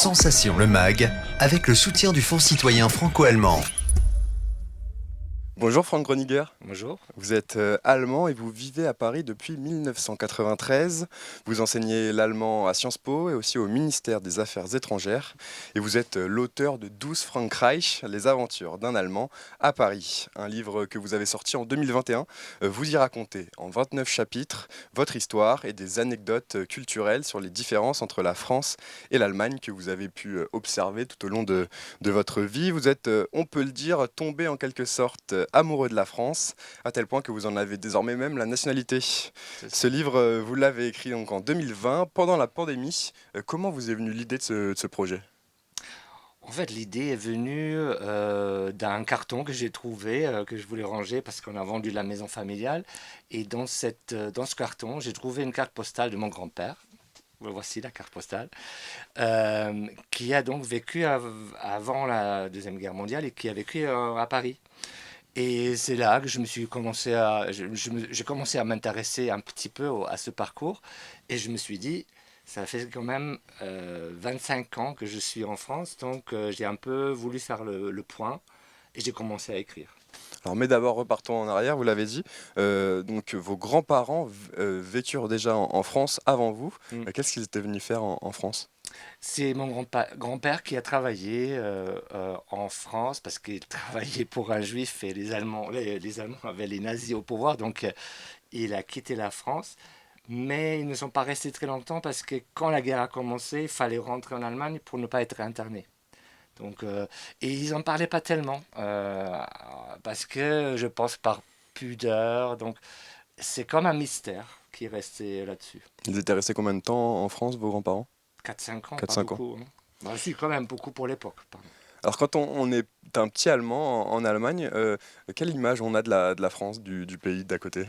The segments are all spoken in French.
Sensation le MAG, avec le soutien du Fonds citoyen franco-allemand. Bonjour Franck Gröniger, Bonjour. vous êtes allemand et vous vivez à Paris depuis 1993. Vous enseignez l'allemand à Sciences Po et aussi au ministère des Affaires étrangères. Et vous êtes l'auteur de 12 Frankreich, les aventures d'un Allemand à Paris. Un livre que vous avez sorti en 2021. Vous y racontez en 29 chapitres votre histoire et des anecdotes culturelles sur les différences entre la France et l'Allemagne que vous avez pu observer tout au long de votre vie. Vous êtes, on peut le dire, tombé en quelque sorte amoureux de la France, à tel point que vous en avez désormais même la nationalité. Ce livre, vous l'avez écrit donc en 2020, pendant la pandémie. Comment vous est venue l'idée de ce projet? En fait, l'idée est venue d'un carton que j'ai trouvé, que je voulais ranger parce qu'on a vendu la maison familiale. Et dans ce carton, j'ai trouvé une carte postale de mon grand-père. Voici la carte postale, qui a donc vécu avant la Deuxième Guerre mondiale et qui a vécu à Paris. Et c'est là que je me suis commencé à, j'ai commencé à m'intéresser un petit peu à ce parcours. Et je me suis dit, ça fait quand même 25 ans que je suis en France, donc j'ai un peu voulu faire le point et j'ai commencé à écrire. Alors, mais d'abord, repartons en arrière, vous l'avez dit. Donc, vos grands-parents vécurent déjà en France avant vous. Mm. Qu'est-ce qu'ils étaient venus faire en France? C'est mon grand-père qui a travaillé en France parce qu'il travaillait pour un juif et les Allemands avaient les nazis au pouvoir, donc il a quitté la France. Mais ils ne sont pas restés très longtemps parce que quand la guerre a commencé, il fallait rentrer en Allemagne pour ne pas être interné. Donc, et ils n'en parlaient pas tellement parce que je pense par pudeur. Donc c'est comme un mystère qui est resté là-dessus. Ils étaient restés combien de temps en France, vos grands-parents? 4-5 ans, Quatre pas cinq ans. beaucoup. Hein. Bah, si, quand même beaucoup pour l'époque. Pardon. Alors quand on est un petit Allemand en Allemagne, quelle image on a de la France, du pays d'à côté?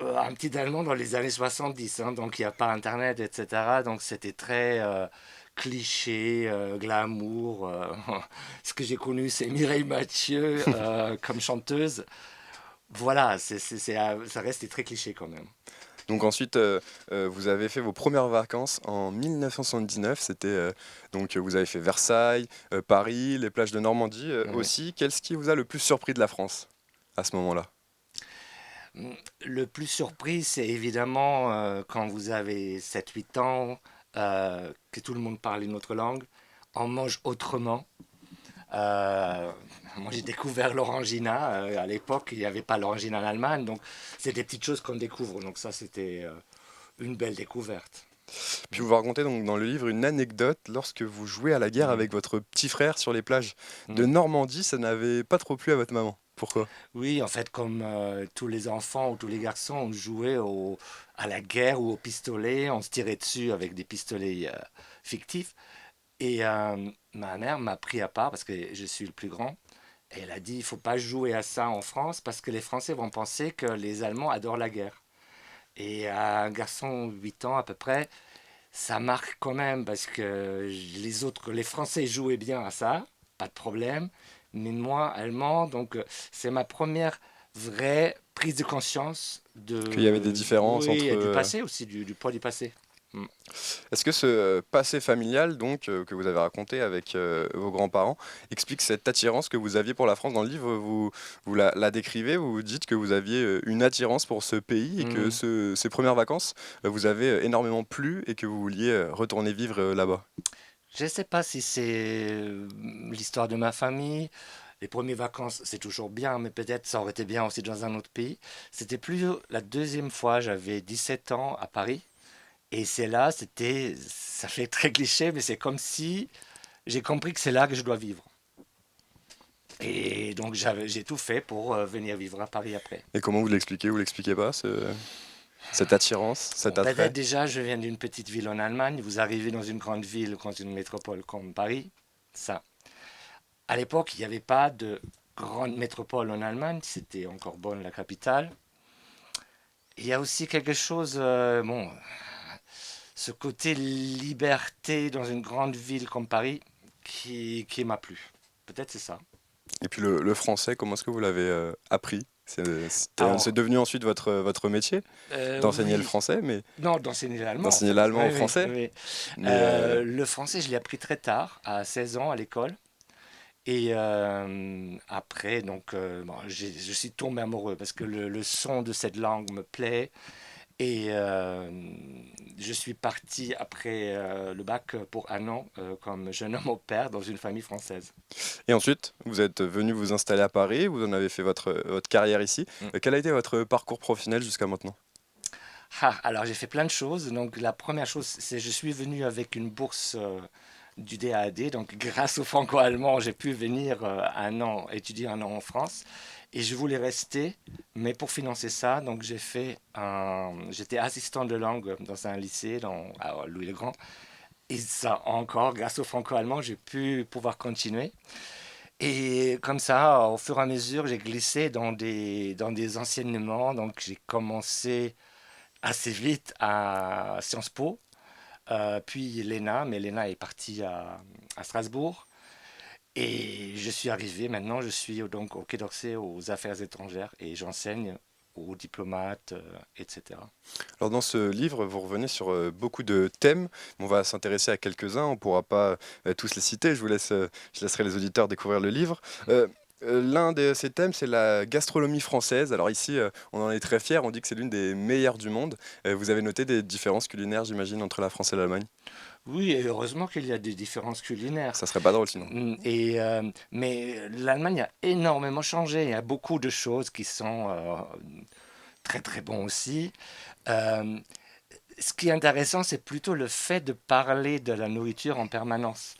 Un petit Allemand dans les années 70, hein, donc il n'y a pas Internet, etc. Donc c'était très cliché, glamour. Ce que j'ai connu, c'est Mireille Mathieu comme chanteuse. Voilà, ça reste très cliché quand même. Donc ensuite, vous avez fait vos premières vacances en 1979. C'était donc vous avez fait Versailles, Paris, les plages de Normandie Ouais. aussi. Qu'est-ce qui vous a le plus surpris de la France à ce moment-là? Le plus surpris, c'est évidemment quand vous avez 7-8 ans, que tout le monde parle une autre langue, on mange autrement. Euh, Moi, j'ai découvert l'orangina. À l'époque, il n'y avait pas l'orangina en Allemagne. Donc, c'est des petites choses qu'on découvre. Donc, ça, c'était une belle découverte. Puis vous racontez donc dans le livre une anecdote lorsque vous jouez à la guerre Mhm. avec votre petit frère sur les plages de Mhm. Normandie. Ça n'avait pas trop plu à votre maman. Pourquoi? Oui, en fait, comme tous les enfants ou tous les garçons, on jouait à la guerre ou au pistolet. On se tirait dessus avec des pistolets fictifs. Et ma mère m'a pris à part parce que je suis le plus grand. Et elle a dit, il faut pas jouer à ça en France parce que les Français vont penser que les Allemands adorent la guerre. Et à un garçon de 8 ans à peu près, ça marque quand même parce que les Français jouaient bien à ça, pas de problème. Mais moi, allemand, donc c'est ma première vraie prise de conscience Qu'il y avait des différences oui, entre... et du passé aussi, du poids du passé. Mm. Est-ce que ce passé familial donc que vous avez raconté avec vos grands-parents explique cette attirance que vous aviez pour la France? Dans le livre, vous la décrivez, vous vous dites que vous aviez une attirance pour ce pays et que Mm. ces premières vacances vous avaient énormément plu et que vous vouliez retourner vivre là-bas. Je ne sais pas si c'est l'histoire de ma famille. Les premières vacances, c'est toujours bien, mais peut-être ça aurait été bien aussi dans un autre pays. C'était plus la deuxième fois, j'avais 17 ans à Paris. Et c'est là, ça fait très cliché, mais c'est comme si j'ai compris que c'est là que je dois vivre. Et donc j'ai tout fait pour venir vivre à Paris après. Et comment vous l'expliquez? Vous l'expliquez pas, cette attirance, cet Bon, peut-être attrait? déjà, je viens d'une petite ville en Allemagne. Vous arrivez dans une grande ville, dans une métropole comme Paris. Ça, à l'époque, il n'y avait pas de grande métropole en Allemagne, c'était encore Bonn, la capitale. Il y a aussi quelque chose, bon, ce côté liberté dans une grande ville comme Paris qui m'a plu. Peut-être c'est ça. Et puis le français, comment est-ce que vous l'avez appris? Alors, C'est devenu ensuite votre métier d'enseigner le oui, français, mais non, d'enseigner l'allemand en d'enseigner fait. l'allemand Oui, au oui, français. oui. Mais Le français, je l'ai appris très tard, à 16 ans à l'école. Et après, donc, bon, je suis tombé amoureux parce que le son de cette langue me plaît. Et je suis parti après le bac pour un an comme jeune homme au père dans une famille française. et ensuite, vous êtes venu vous installer à Paris, vous en avez fait votre carrière ici. Mm. Quel a été votre parcours professionnel jusqu'à maintenant? Ah, alors j'ai fait plein de choses. Donc la première chose, c'est je suis venu avec une bourse du DAAD. Donc grâce au franco-allemand, j'ai pu venir un an, étudier un an en France. Et je voulais rester, mais pour financer ça, donc j'étais assistant de langue dans un lycée à Louis-le-Grand. Et ça encore, grâce au franco-allemand, j'ai pu pouvoir continuer. Et comme ça, au fur et à mesure, j'ai glissé dans des enseignements. Donc j'ai commencé assez vite à Sciences Po, puis l'ENA, mais l'ENA est partie à Strasbourg. Et je suis arrivé maintenant, je suis donc au Quai d'Orsay aux affaires étrangères et j'enseigne aux diplomates, etc. Alors dans ce livre, vous revenez sur beaucoup de thèmes. On va s'intéresser à quelques-uns, on ne pourra pas tous les citer. Je laisserai les auditeurs découvrir le livre. L'un de ces thèmes, c'est la gastronomie française. Alors ici, on en est très fiers, on dit que c'est l'une des meilleures du monde. Vous avez noté des différences culinaires, j'imagine, entre la France et l'Allemagne. Oui, et heureusement qu'il y a des différences culinaires. Ça serait pas drôle sinon. Mais l'Allemagne a énormément changé. Il y a beaucoup de choses qui sont très très bons aussi. Euh, Ce qui est intéressant, c'est plutôt le fait de parler de la nourriture en permanence.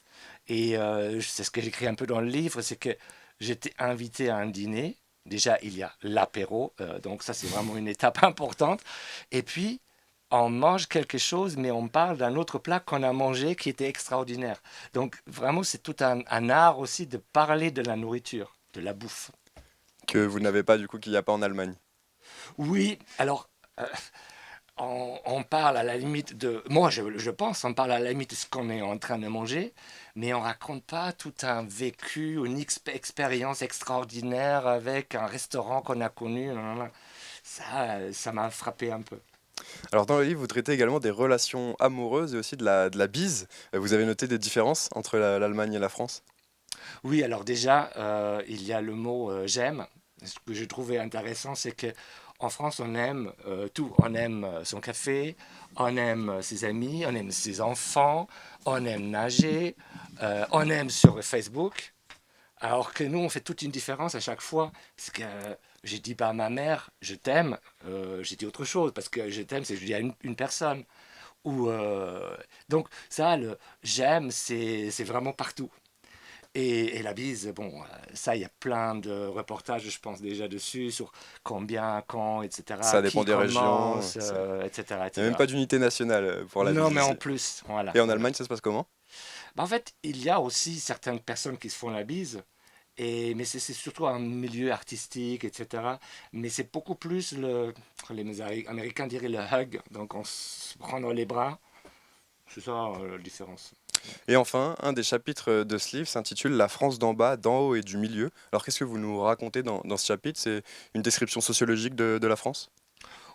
Et c'est ce que j'écris un peu dans le livre, c'est que j'étais invité à un dîner. Déjà, il y a l'apéro, donc ça c'est vraiment une étape importante. Et puis, on mange quelque chose, mais on parle d'un autre plat qu'on a mangé qui était extraordinaire. Donc vraiment, c'est tout un art aussi de parler de la nourriture, de la bouffe. Que vous n'avez pas du coup, qu'il n'y a pas en Allemagne. Oui, alors on parle à la limite de... Moi, je pense, on parle à la limite de ce qu'on est en train de manger, mais on raconte pas tout un vécu, une expérience extraordinaire avec un restaurant qu'on a connu. Nanana. Ça m'a frappé un peu. Alors dans le livre, vous traitez également des relations amoureuses et aussi de la bise. Vous avez noté des différences entre l'Allemagne et la France? Oui, alors déjà, il y a le mot j'aime. Ce que je trouvais intéressant, c'est que en France, on aime tout. On aime son café, on aime ses amis, on aime ses enfants, on aime nager, on aime sur Facebook. Alors que nous, on fait toute une différence à chaque fois. Parce que j'ai dit pas à ma mère, je t'aime, j'ai dit autre chose. Parce que je t'aime, c'est que je dis à une personne. Ou, donc ça, le j'aime, c'est vraiment partout. Et la bise, bon, ça, il y a plein de reportages, je pense déjà dessus, sur combien, quand, etc., Ça dépend qui des régions. commence, etc., Il n'y a même etc. pas d'unité nationale pour la Non, bise mais en ici. plus, voilà, Et en voilà. Allemagne, ça se passe comment? Bah, en fait, il y a aussi certaines personnes qui se font la bise, mais c'est surtout un milieu artistique, etc. Mais c'est beaucoup plus les Américains diraient le hug, donc on se prend dans les bras. C'est ça la différence. Et enfin, un des chapitres de ce livre s'intitule La France d'en bas, d'en haut et du milieu. Alors qu'est-ce que vous nous racontez dans ce chapitre? C'est une description sociologique de la France?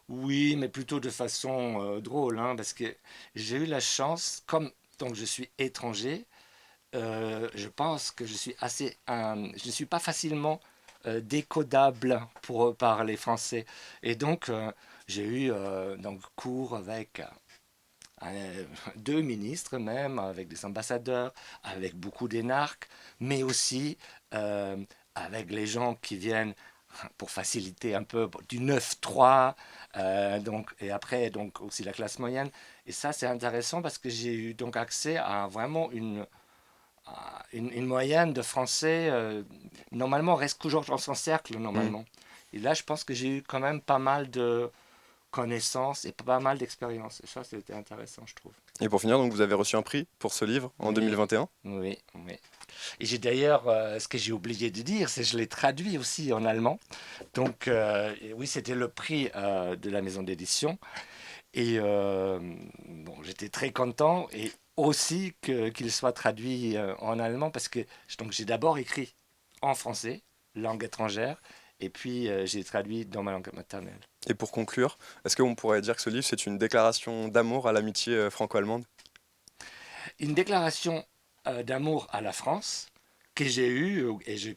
Oui, mais plutôt de façon drôle, hein, parce que j'ai eu la chance, comme donc je suis étranger, je pense que je ne suis pas facilement décodable par les Français. Et donc, j'ai eu donc cours avec deux ministres même, avec des ambassadeurs, avec beaucoup d'énarques, mais aussi euh, avec les gens qui viennent pour faciliter un peu du 9-3, donc, et après donc aussi la classe moyenne. Et ça c'est intéressant parce que j'ai eu donc accès à vraiment une moyenne de Français, normalement on reste toujours dans son cercle Hmm. normalement. Et là je pense que j'ai eu quand même pas mal de connaissances et pas mal d'expériences. Et ça c'était intéressant je trouve. Et pour finir, donc, vous avez reçu un prix pour ce livre en Oui, 2021. oui, oui. Et j'ai d'ailleurs, ce que j'ai oublié de dire, c'est que je l'ai traduit aussi en allemand. Donc, et oui, c'était le prix de la maison d'édition. Et bon, j'étais très content et aussi qu'il soit traduit en allemand parce que donc j'ai d'abord écrit en français, langue étrangère, Et puis, j'ai traduit dans ma langue maternelle. Et pour conclure, est-ce qu'on pourrait dire que ce livre, c'est une déclaration d'amour à l'amitié franco-allemande? Une déclaration d'amour à la France que j'ai eue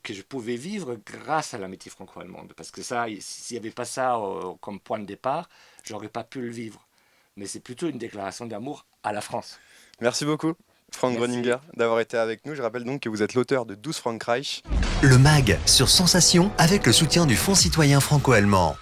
que je pouvais vivre grâce à l'amitié franco-allemande. Parce que ça, s'il n'y avait pas ça comme point de départ, j'aurais pas pu le vivre. Mais c'est plutôt une déclaration d'amour à la France. Merci beaucoup, Frank Merci. Groninger, d'avoir été avec nous. Je rappelle donc que vous êtes l'auteur de 12 Frankreich. Le MAG sur Sensation avec le soutien du Fonds citoyen franco-allemand.